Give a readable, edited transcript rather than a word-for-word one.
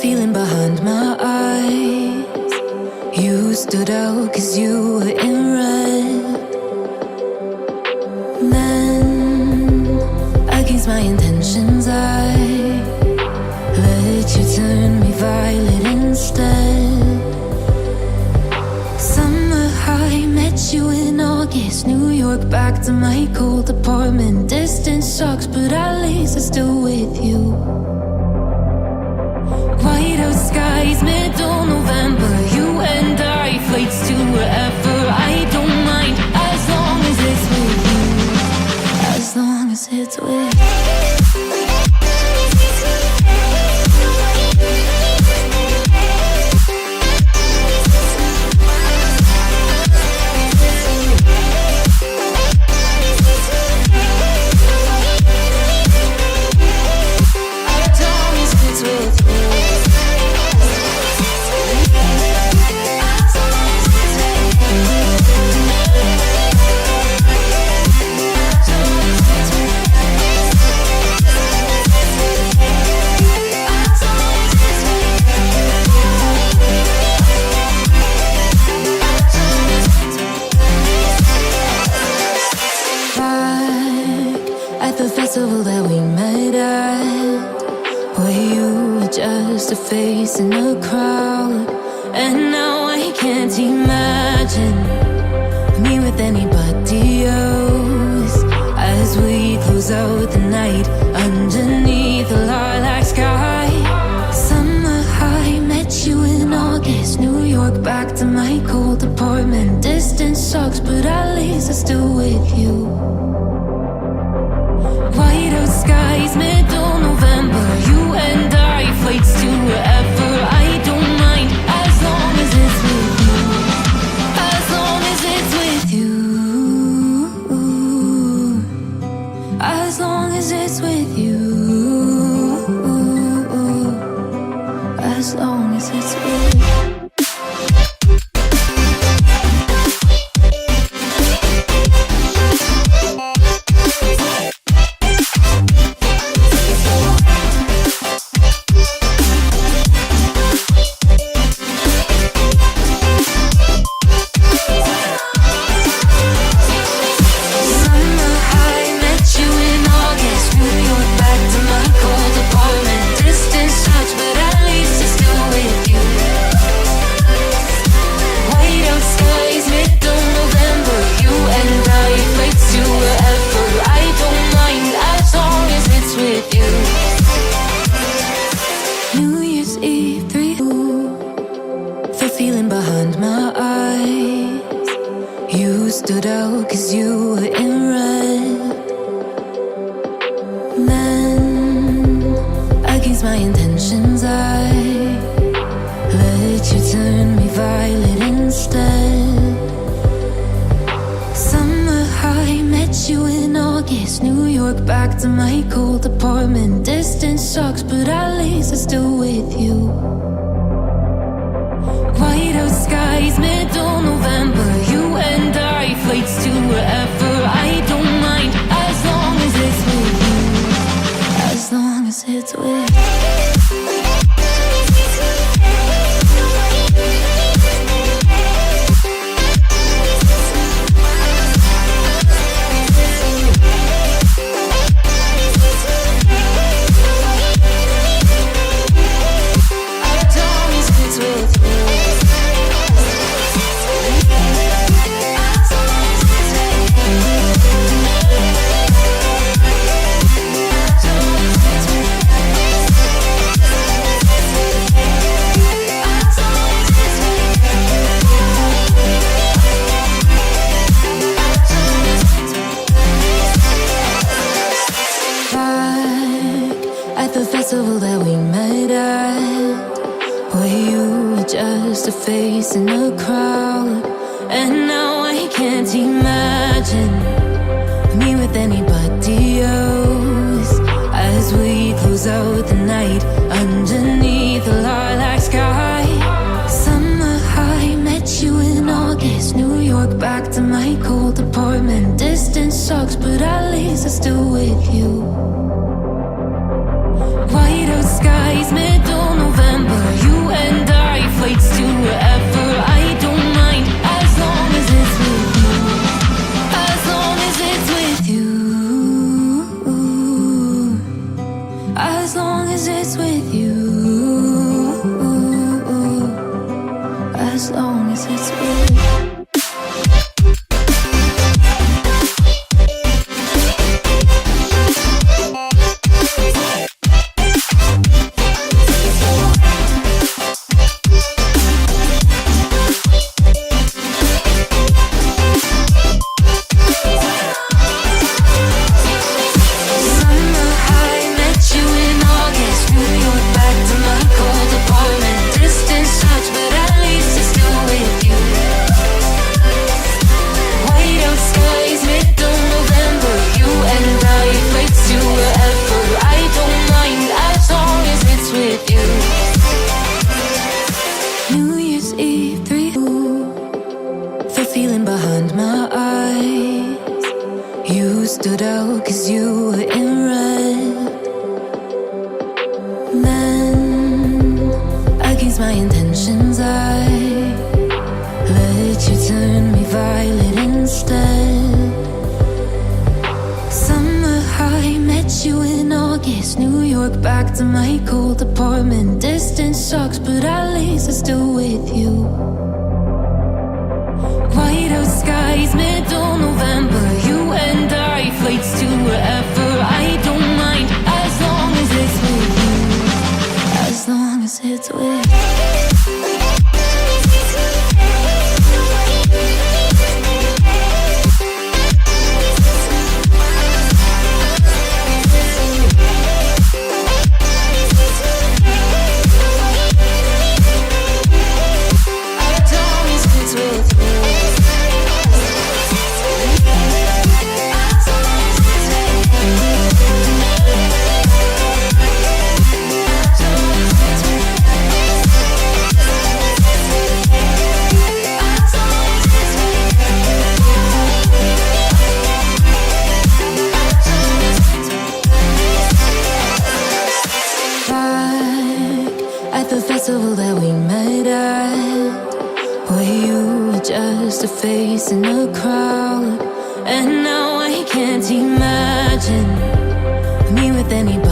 feeling behind my eyes. You stood out 'cause you were in red. Then, against my intentions, I let you turn me violet instead. Summer high, met you in August. New York, back to my cold apartment. Distance sucks, but at least I'm still with you. White out skies, middle November. You and I, flights to wherever. I don't mind, as long as it's with you. As long as it's with you. That we met at, where you were just a face in a crowd. And now I can't imagine me with anybody else. As we close out the night underneath the lilac sky. Summer high, met you in August. New York, back to my cold apartment. Distance sucks, but at least I'm still with you. White out skies, middle November. You and I, flights to wherever. I don't mind, as long as it's with you. As long as it's with you. As long as it's with you. As long as it's with you. White out skies, middle November. long as it's with you. As long as it's with you. Stood out 'cause you were in red. Then, against my intentions, I let you turn me violet instead. Summer high, met you in August. New York, back to my cold apartment. Distance sucks, but at least I'm still with you. White out skies, middle November. You and I, flights to wherever. I don't mind, as long as it's with you. As long as it's with you. That we met at, where you were just a face in a crowd. And now I can't imagine me with anybody